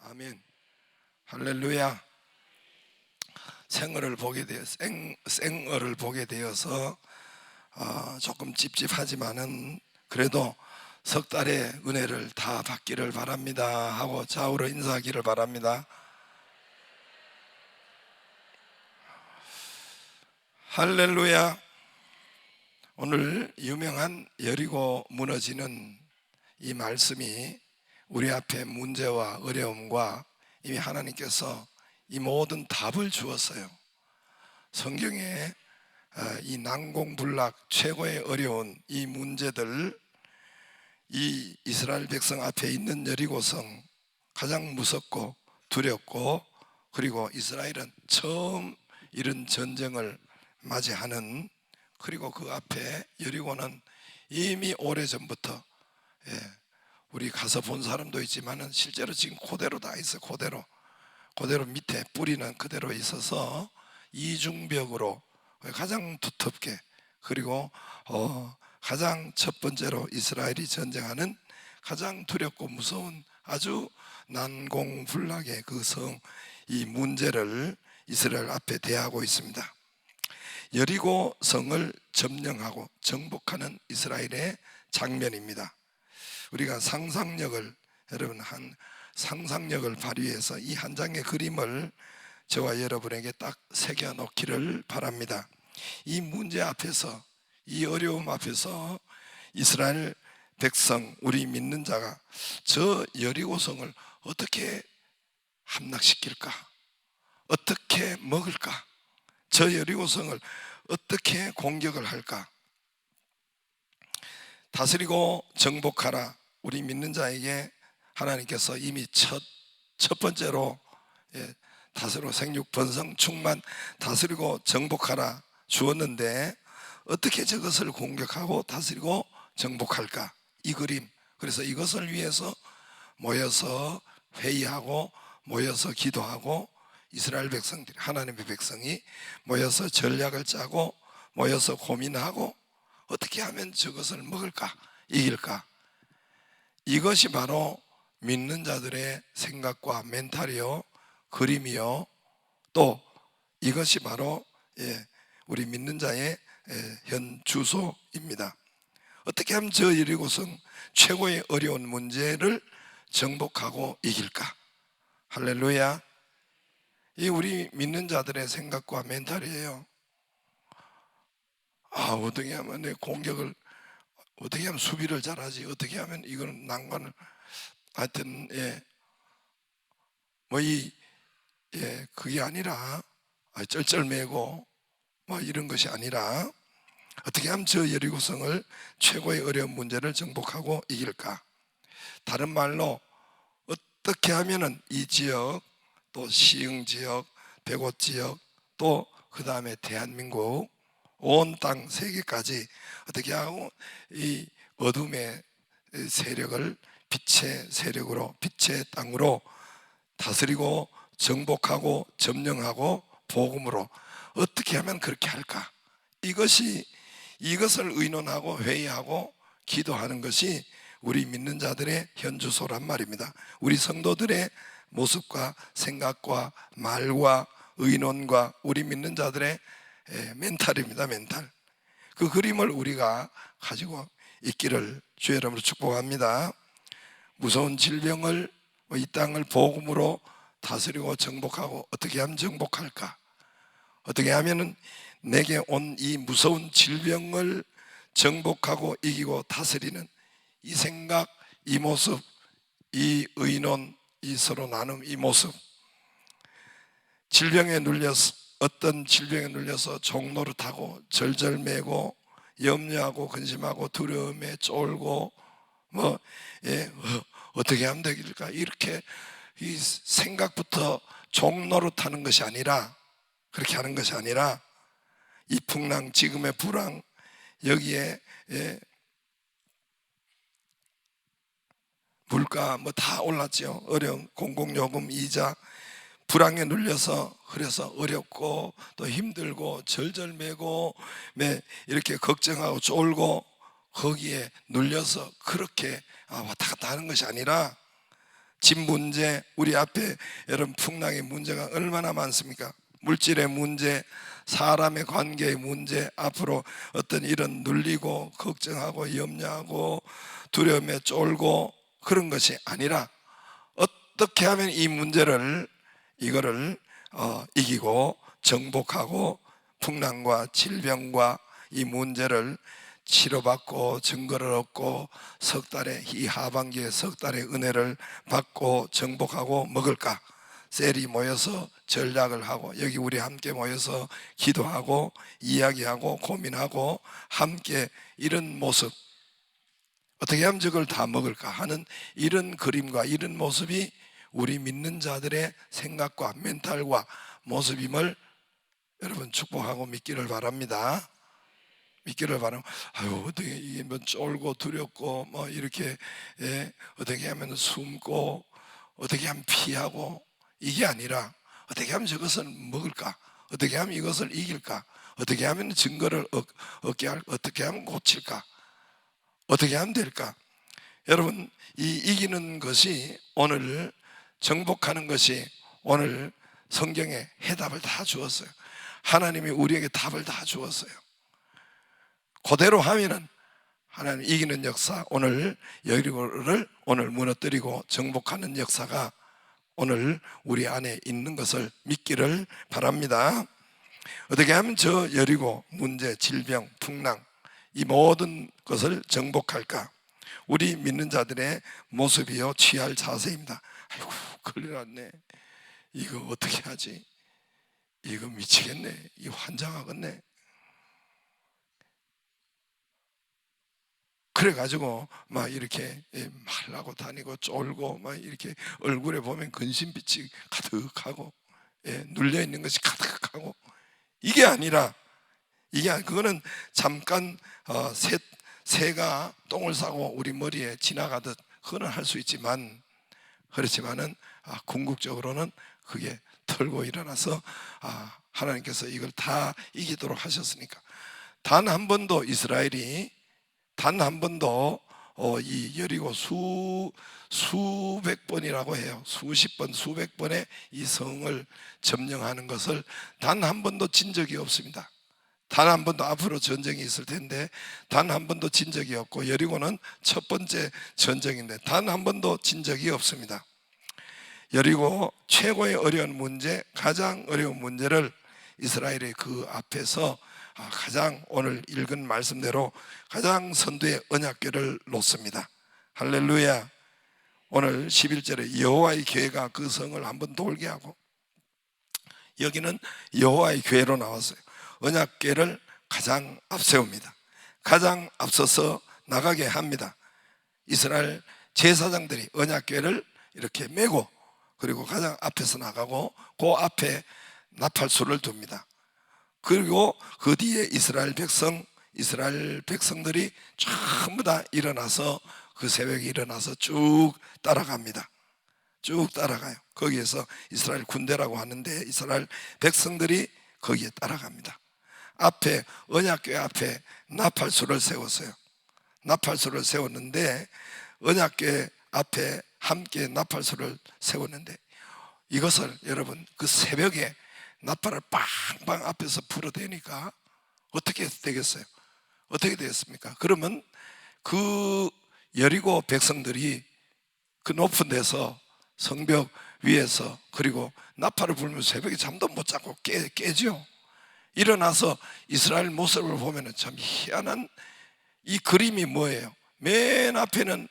아멘. 할렐루야. 생얼을 보게 되어서 조금 찝찝하지만은 그래도 석 달의 은혜를 다 받기를 바랍니다 하고 좌우로 인사하기를 바랍니다. 할렐루야. 오늘 유명한 여리고 무너지는 이 말씀이 우리 앞에 문제와 어려움과 이미 하나님께서 이 모든 답을 주었어요. 성경에 이 난공불락 최고의 어려운 이 문제들, 이 이스라엘 백성 앞에 있는 여리고성, 가장 무섭고 두렵고, 그리고 이스라엘은 처음 이런 전쟁을 맞이하는, 그리고 그 앞에 여리고는 이미 오래전부터 우리 가서 본 사람도 있지만은 실제로 지금 그대로 다 있어요. 그대로 밑에 뿌리는 그대로 있어서 이중벽으로 가장 두텁게, 그리고 가장 첫 번째로 이스라엘이 전쟁하는 가장 두렵고 무서운 아주 난공불락의 그 성, 이 문제를 이스라엘 앞에 대하고 있습니다. 여리고 성을 점령하고 정복하는 이스라엘의 장면입니다. 우리가 여러분 상상력을 발휘해서 이 한 장의 그림을 저와 여러분에게 딱 새겨 놓기를 바랍니다. 이 문제 앞에서, 이 어려움 앞에서 이스라엘 백성, 우리 믿는 자가 저 여리고성을 어떻게 함락시킬까? 어떻게 먹을까? 저 여리고성을 어떻게 공격을 할까? 다스리고 정복하라. 우리 믿는 자에게 하나님께서 이미 첫 번째로 다스리고 생육번성 충만 다스리고 정복하라 주었는데, 어떻게 저것을 공격하고 다스리고 정복할까? 이 그림. 그래서 이것을 위해서 모여서 회의하고, 모여서 기도하고, 이스라엘 백성들이, 하나님의 백성이 모여서 전략을 짜고, 모여서 고민하고, 어떻게 하면 저것을 먹을까? 이길까? 이것이 바로 믿는 자들의 생각과 멘탈이요, 그림이요, 또 이것이 바로 우리 믿는 자의 현 주소입니다. 어떻게 하면 저 여리고성 최고의 어려운 문제를 정복하고 이길까? 할렐루야. 이 우리 믿는 자들의 생각과 멘탈이에요. 어떻게 하면 내 공격을, 어떻게 하면 수비를 잘하지, 어떻게 하면 이거는 난관을, 하여튼 그게 아니라 쩔쩔매고 이런 것이 아니라, 어떻게 하면 저 여리고성을 최고의 어려운 문제를 정복하고 이길까? 다른 말로 어떻게 하면은 이 지역, 또 시흥 지역, 백옷 지역, 또 그 다음에 대한민국 온 땅 세계까지 어떻게 하고 이 어둠의 세력을 빛의 세력으로, 빛의 땅으로 다스리고 정복하고 점령하고 복음으로 어떻게 하면 그렇게 할까? 이것을 의논하고 회의하고 기도하는 것이 우리 믿는 자들의 현주소란 말입니다. 우리 성도들의 모습과 생각과 말과 의논과 우리 믿는 자들의 멘탈입니다. 멘탈. 그 그림을 우리가 가지고 있기를 주의 이름으로 축복합니다. 무서운 질병을, 이 땅을 복음으로 다스리고 정복하고, 어떻게 하면 정복할까? 어떻게 하면 내게 온 이 무서운 질병을 정복하고 이기고 다스리는 이 생각, 이 모습, 이 의논, 이 서로 나눔, 이 모습. 어떤 질병에 눌려서 종노릇하고 절절매고 염려하고 근심하고 두려움에 쫄고 어떻게 하면 되길까? 이렇게 이 생각부터 종노릇하는 것이 아니라, 그렇게 하는 것이 아니라, 이 풍랑, 지금의 불황, 여기에 물가 다 올랐죠. 어려움, 공공요금, 이자, 불황에 눌려서, 그래서 어렵고 또 힘들고 절절매고 이렇게 걱정하고 쫄고, 거기에 눌려서 그렇게 왔다 갔다 하는 것이 아니라, 집 문제, 우리 앞에 여러분 풍랑의 문제가 얼마나 많습니까? 물질의 문제, 사람의 관계의 문제, 앞으로 어떤 이런 눌리고 걱정하고 염려하고 두려움에 쫄고 그런 것이 아니라 어떻게 하면 이 문제를 이거를 이기고 정복하고 풍랑과 질병과 이 문제를 치료받고 증거를 얻고 석 달에 이 하반기에 석 달의 은혜를 받고 정복하고 먹을까? 셀이 모여서 전략을 하고 여기 우리 함께 모여서 기도하고 이야기하고 고민하고 함께 이런 모습, 어떻게 하면 저걸 다 먹을까 하는 이런 그림과 이런 모습이 우리 믿는 자들의 생각과 멘탈과 모습임을 여러분 축복하고 믿기를 바랍니다. 믿기를 바라면 어떻게 이게 뭐 쫄고 두렵고 뭐 이렇게 어떻게 하면 숨고 어떻게 하면 피하고 이게 아니라 어떻게 하면 저것을 먹을까? 어떻게 하면 이것을 이길까? 어떻게 하면 증거를 얻게 할까? 어떻게 하면 고칠까? 어떻게 하면 될까? 여러분, 이 이기는 것이 오늘 정복하는 것이 오늘 성경에 해답을 다 주었어요. 하나님이 우리에게 답을 다 주었어요. 그대로 하면은 하나님 이기는 역사, 오늘 여리고를 오늘 무너뜨리고 정복하는 역사가 오늘 우리 안에 있는 것을 믿기를 바랍니다. 어떻게 하면 저 여리고 문제, 질병, 풍랑 이 모든 것을 정복할까? 우리 믿는 자들의 모습이요 취할 자세입니다. 아이고 큰일 났네. 이거 어떻게 하지? 이거 미치겠네. 이거 환장하겠네. 그래가지고 막 이렇게 말라고 다니고 쫄고 막 이렇게 얼굴에 보면 근심빛이 가득하고 눌려 있는 것이 가득하고 이게 아니라 그거는 잠깐 새가 똥을 싸고 우리 머리에 지나가듯 그거는 할 수 있지만 그렇지만은 궁극적으로는 그게 털고 일어나서 하나님께서 이걸 다 이기도록 하셨으니까 단 한 번도 이스라엘이 단 한 번도 이 여리고 수백 번이라고 해요. 수십 번, 수백 번의 이 성을 점령하는 것을 단 한 번도 진 적이 없습니다. 단 한 번도 앞으로 전쟁이 있을 텐데 단 한 번도 진 적이 없고 여리고는 첫 번째 전쟁인데 단 한 번도 진 적이 없습니다. 여리고 최고의 어려운 문제, 가장 어려운 문제를 이스라엘이 그 앞에서 가장 오늘 읽은 말씀대로 가장 선두의 언약궤를 놓습니다. 할렐루야. 오늘 11절에 여호와의 궤가 그 성을 한번 돌게 하고 여기는 여호와의 궤로 나왔어요. 언약궤를 가장 앞세웁니다. 가장 앞서서 나가게 합니다. 이스라엘 제사장들이 언약궤를 이렇게 메고 그리고 가장 앞에서 나가고 그 앞에 나팔수를 둡니다. 그리고 그 뒤에 이스라엘 백성들이 전부 다 일어나서 그 새벽에 일어나서 쭉 따라갑니다. 쭉 따라가요. 거기에서 이스라엘 군대라고 하는데 이스라엘 백성들이 거기에 따라갑니다. 앞에 언약궤 앞에 나팔수를 세웠어요. 나팔수를 세웠는데 언약궤 앞에 함께 나팔수를 세웠는데 이것을 여러분 그 새벽에 나팔을 빵빵 앞에서 불어대니까 어떻게 되겠어요? 어떻게 되겠습니까? 그러면 그 여리고 백성들이 그 높은 데서 성벽 위에서 그리고 나팔을 불면서 새벽에 잠도 못 자고 깨죠. 일어나서 이스라엘 모습을 보면 참 희한한 이 그림이 뭐예요? 맨 앞에는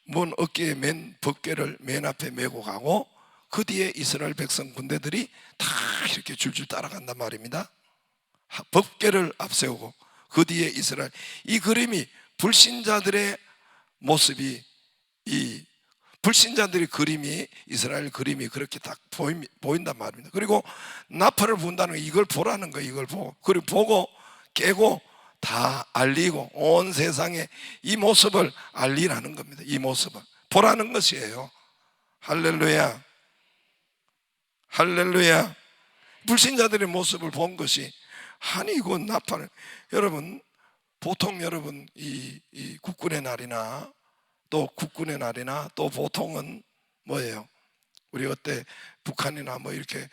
먼 어깨에 맨 법궤를 맨 앞에 메고 가고 그 뒤에 이스라엘 백성 군대들이 다 이렇게 줄줄 따라간단 말입니다. 법궤를 앞세우고 그 뒤에 이스라엘, 이 그림이 불신자들의 모습이 이 불신자들의 그림이 이스라엘 그림이 그렇게 딱 보인단 말입니다. 그리고 나팔을 분다는 거 이걸 보라는 거예요. 이걸 보고 그리고 보고 깨고 다 알리고 온 세상에 이 모습을 알리라는 겁니다. 이 모습을 보라는 것이에요. 할렐루야. 할렐루야. 불신자들의 모습을 본 것이 아니 이거 나팔을 여러분 보통 여러분 이 국군의 날이나 또 국군의 날이나 또 보통은 뭐예요? 우리 어때 북한이나 뭐 이렇게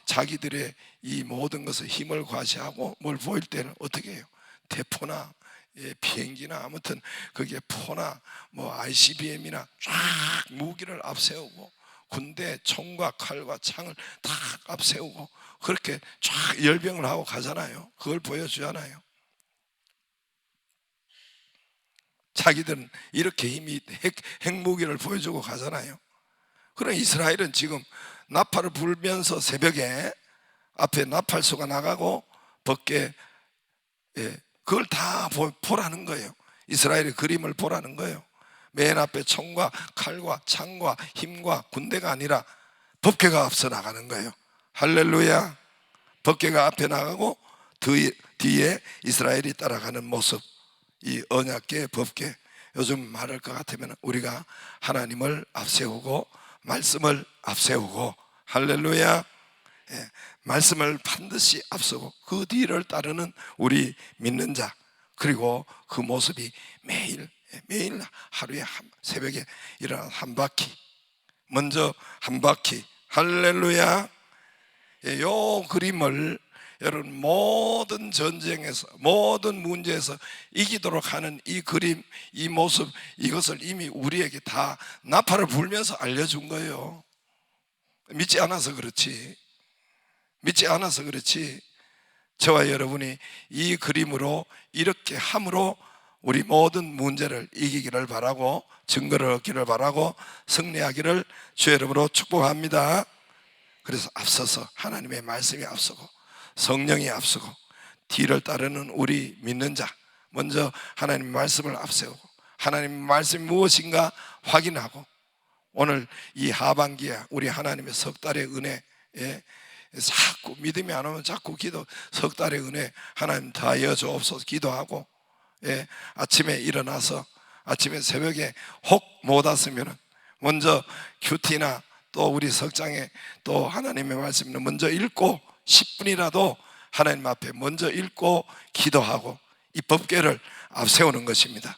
자기들의 이 모든 것을 힘을 과시하고 뭘 보일 때는 어떻게 해요? 대포나 비행기나 아무튼 그게 포나 뭐 ICBM이나 쫙 무기를 앞세우고 군대 총과 칼과 창을 다 앞세우고 그렇게 쫙 열병을 하고 가잖아요. 그걸 보여주잖아요. 자기들은 이렇게 힘이 핵무기를 보여주고 가잖아요. 그럼 이스라엘은 지금 나팔을 불면서 새벽에 앞에 나팔소가 나가고 벗게 그걸 다 보라는 거예요. 이스라엘의 그림을 보라는 거예요. 맨 앞에 총과 칼과 창과 힘과 군대가 아니라 법궤가 앞서 나가는 거예요. 할렐루야. 법궤가 앞에 나가고 뒤에 이스라엘이 따라가는 모습, 이 언약궤 법궤. 요즘 말할 것 같으면 우리가 하나님을 앞세우고 말씀을 앞세우고, 할렐루야. 말씀을 반드시 앞서고 그 뒤를 따르는 우리 믿는 자, 그리고 그 모습이 매일 하루에 새벽에 일어나 한 바퀴, 먼저 한 바퀴, 할렐루야. 요 그림을 여러분 모든 전쟁에서 모든 문제에서 이기도록 하는 이 그림, 이 모습, 이것을 이미 우리에게 다 나팔을 불면서 알려준 거예요. 믿지 않아서 그렇지. 저와 여러분이 이 그림으로 이렇게 함으로 우리 모든 문제를 이기기를 바라고 증거를 얻기를 바라고 승리하기를 주의 이름으로 축복합니다. 그래서 앞서서 하나님의 말씀이 앞서고 성령이 앞서고 뒤를 따르는 우리 믿는 자, 먼저 하나님의 말씀을 앞세우고 하나님의 말씀이 무엇인가 확인하고, 오늘 이 하반기에 우리 하나님의 석 달의 은혜에 자꾸 믿음이 안 오면 자꾸 석 달의 은혜 하나님 다하여 주옵소서 기도하고, 아침에 일어나서 아침에 새벽에 혹 못 왔으면 먼저 큐티나 또 우리 석장에 또 하나님의 말씀을 먼저 읽고 10분이라도 하나님 앞에 먼저 읽고 기도하고 이 법궤를 앞세우는 것입니다.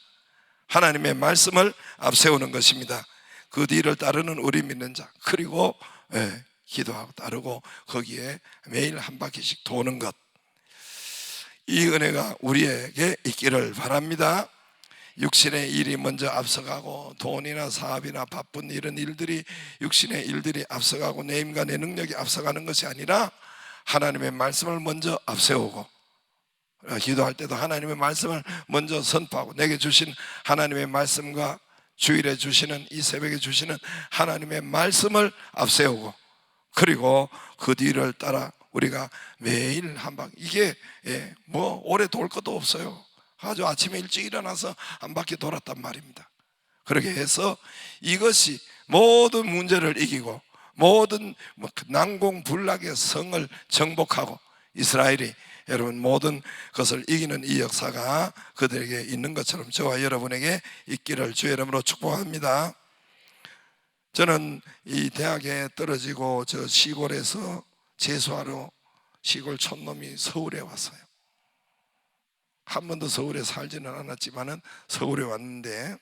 하나님의 말씀을 앞세우는 것입니다. 그 뒤를 따르는 우리 믿는 자, 그리고 기도하고 따르고 거기에 매일 한 바퀴씩 도는 것, 이 은혜가 우리에게 있기를 바랍니다. 육신의 일이 먼저 앞서가고 돈이나 사업이나 바쁜 이런 일들이, 육신의 일들이 앞서가고 내 힘과 내 능력이 앞서가는 것이 아니라 하나님의 말씀을 먼저 앞세우고, 기도할 때도 하나님의 말씀을 먼저 선포하고 내게 주신 하나님의 말씀과 주일에 주시는 이 새벽에 주시는 하나님의 말씀을 앞세우고, 그리고 그 뒤를 따라 우리가 매일 한 바퀴, 이게 뭐 오래 돌 것도 없어요. 아주 아침에 일찍 일어나서 한 바퀴 돌았단 말입니다. 그렇게 해서 이것이 모든 문제를 이기고 모든 난공불락의 성을 정복하고 이스라엘이 여러분 모든 것을 이기는 이 역사가 그들에게 있는 것처럼 저와 여러분에게 있기를 주의 이름으로 축복합니다. 저는 이 대학에 떨어지고 저 시골에서 재수하러 시골 촌놈이 서울에 왔어요. 한 번도 서울에 살지는 않았지만은 서울에 왔는데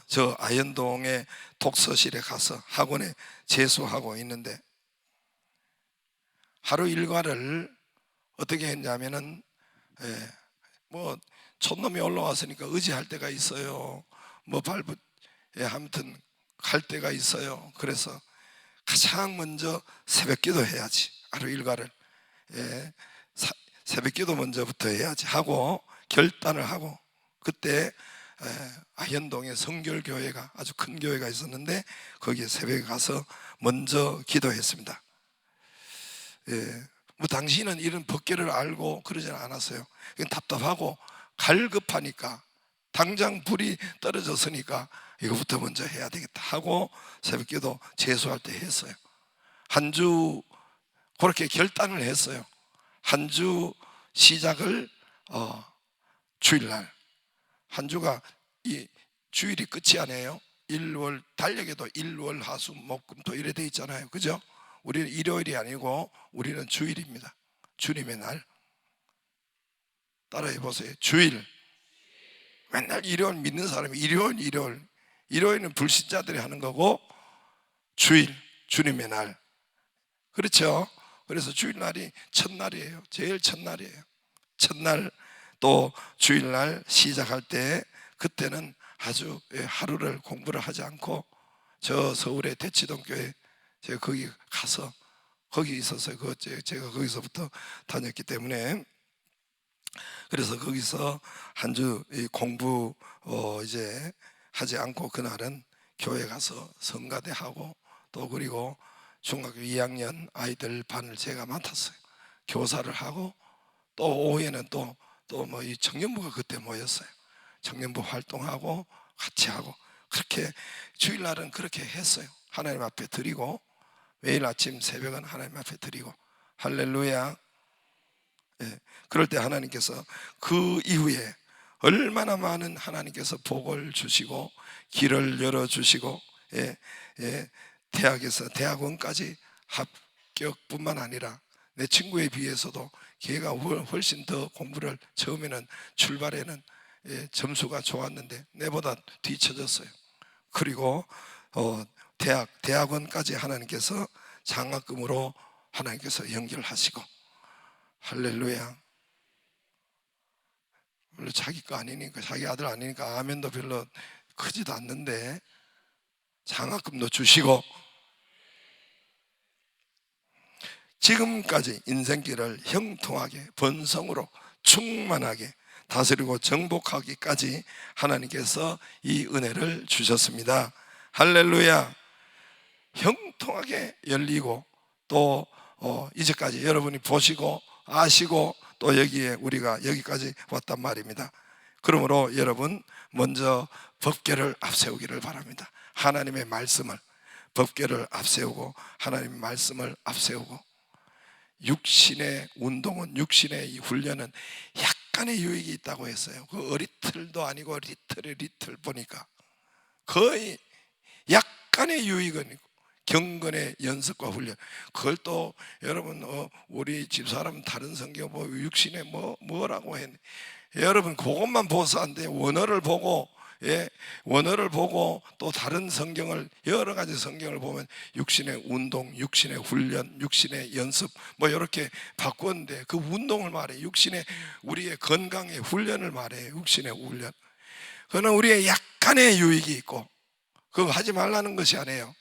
저 아현동의 독서실에 가서 학원에 재수하고 있는데 하루 일과를 어떻게 했냐면은 뭐 촌놈이 올라왔으니까 의지할 때가 있어요. 뭐 아무튼 갈 때가 있어요. 그래서 가장 먼저 새벽기도 해야지. 하루 일과를 새벽기도 먼저부터 해야지 하고 결단을 하고, 그때 아현동에 성결교회가 아주 큰 교회가 있었는데 거기에 새벽에 가서 먼저 기도했습니다. 뭐 당시는 이런 법궤를 알고 그러지는 않았어요. 답답하고 갈급하니까 당장 불이 떨어졌으니까 이거부터 먼저 해야 되겠다 하고 새벽기도 재수할 때 했어요. 한 주 그렇게 결단을 했어요. 한 주 시작을 주일날, 한 주가 이 주일이 끝이 아니에요. 일월 달력에도 일월 하수 목금토 이래 돼 있잖아요. 그죠? 우리는 일요일이 아니고 우리는 주일입니다. 주님의 날. 따라해 보세요. 주일. 맨날 일요일 믿는 사람이 일요일은 불신자들이 하는 거고, 주일, 주님의 날. 그렇죠? 그래서 주일날이 첫날이에요. 제일 첫날이에요. 첫날, 또 주일날 시작할 때, 그때는 아주 하루를 공부를 하지 않고, 저 서울의 대치동교회, 제가 거기 가서 거기 있었어요. 제가 거기서부터 다녔기 때문에. 그래서 거기서 한 주 공부 이제 하지 않고, 그날은 교회 가서 성가대하고, 또 그리고 중학교 2학년 아이들 반을 제가 맡았어요. 교사를 하고, 또 오후에는 또 뭐 이 청년부가 그때 모였어요. 청년부 활동하고 같이 하고, 그렇게 주일날은 그렇게 했어요. 하나님 앞에 드리고, 매일 아침 새벽은 하나님 앞에 드리고. 할렐루야. 예, 그럴 때 하나님께서 그 이후에 얼마나 많은 하나님께서 복을 주시고 길을 열어주시고, 대학에서 대학원까지 합격뿐만 아니라 내 친구에 비해서도 걔가 훨씬 더 공부를, 처음에는 출발에는 점수가 좋았는데 내보다 뒤처졌어요. 그리고 대학원까지 하나님께서 장학금으로 하나님께서 연결하시고. 할렐루야. 별로 자기 거 아니니까, 자기 아들 아니니까 아멘도 별로 크지도 않는데 장학금도 주시고, 지금까지 인생길을 형통하게 번성으로 충만하게 다스리고 정복하기까지 하나님께서 이 은혜를 주셨습니다. 할렐루야. 형통하게 열리고, 또 이제까지 여러분이 보시고 아시고, 또 여기에 우리가 여기까지 왔단 말입니다. 그러므로 여러분, 먼저 법궤를 앞세우기를 바랍니다. 하나님의 말씀을, 법궤를 앞세우고 하나님의 말씀을 앞세우고. 육신의 운동은, 육신의 이 훈련은 약간의 유익이 있다고 했어요. 그 어리틀도 아니고 리틀 보니까 거의 약간의 유익은 있고, 경건의 연습과 훈련. 그걸 또 여러분 우리 집사람 다른 성경 보고 육신에 뭐라고 했네. 여러분 그것만 보서 안 돼요. 원어를 보고, 원어를 보고 또 다른 성경을, 여러 가지 성경을 보면 육신의 운동, 육신의 훈련, 육신의 연습 뭐 이렇게 바꾸었는데, 그 운동을 말해, 육신의 우리의 건강의 훈련을 말해. 육신의 훈련, 그거는 우리의 약간의 유익이 있고, 그거 하지 말라는 것이 아니에요.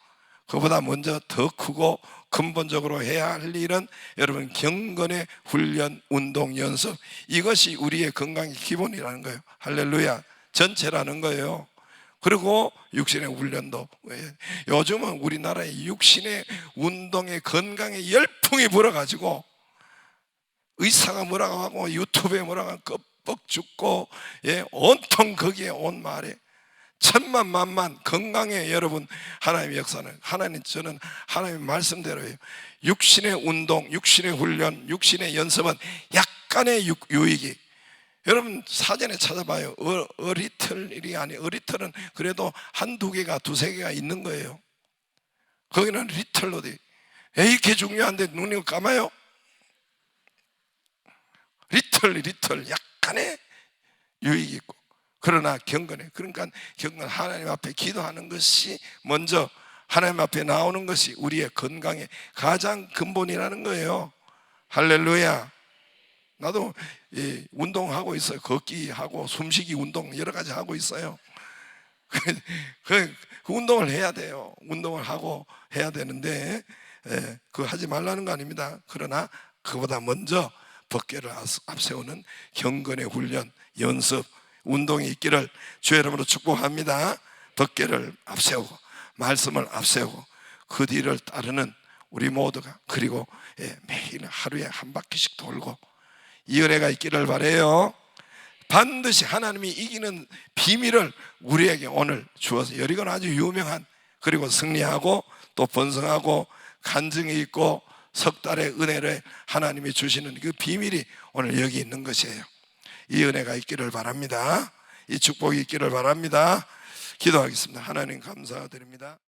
그보다 먼저 더 크고 근본적으로 해야 할 일은 여러분 경건의 훈련, 운동, 연습, 이것이 우리의 건강의 기본이라는 거예요. 할렐루야. 전체라는 거예요. 그리고 육신의 훈련도. 요즘은 우리나라의 육신의 운동의 건강에 열풍이 불어가지고 의사가 뭐라고 하고 유튜브에 뭐라고 하고 껍벅 죽고, 온통 거기에 온 말에 천만만만 건강에 여러분 하나님의 역사는, 저는 하나님의 말씀대로예요. 육신의 운동, 육신의 훈련, 육신의 연습은 약간의 유익이, 여러분 사전에 찾아봐요. 어리틀이 아니, 어리틀은 그래도 한두 개가, 두세 개가 있는 거예요. 거기는 리틀로 돼. 이렇게 중요한데 눈이 감아요? 리틀 약간의 유익이 있고. 그러나 경건해. 그러니까 경건, 하나님 앞에 기도하는 것이 먼저, 하나님 앞에 나오는 것이 우리의 건강의 가장 근본이라는 거예요. 할렐루야. 나도 운동하고 있어요. 걷기하고 숨쉬기 운동 여러 가지 하고 있어요. 그 운동을 해야 돼요. 운동을 하고 해야 되는데, 그거 하지 말라는 거 아닙니다. 그러나 그보다 먼저 법궤를 앞세우는 경건의 훈련, 연습, 운동이 있기를 주의 이름으로 축복합니다. 법궤를 앞세우고 말씀을 앞세우고 그 뒤를 따르는 우리 모두가, 그리고 매일 하루에 한 바퀴씩 돌고, 이 은혜가 있기를 바라요. 반드시 하나님이 이기는 비밀을 우리에게 오늘 주어서, 이건 아주 유명한, 그리고 승리하고 또 번성하고 간증이 있고 석 달의 은혜를 하나님이 주시는 그 비밀이 오늘 여기 있는 것이에요. 이 은혜가 있기를 바랍니다. 이 축복이 있기를 바랍니다. 기도하겠습니다. 하나님 감사드립니다.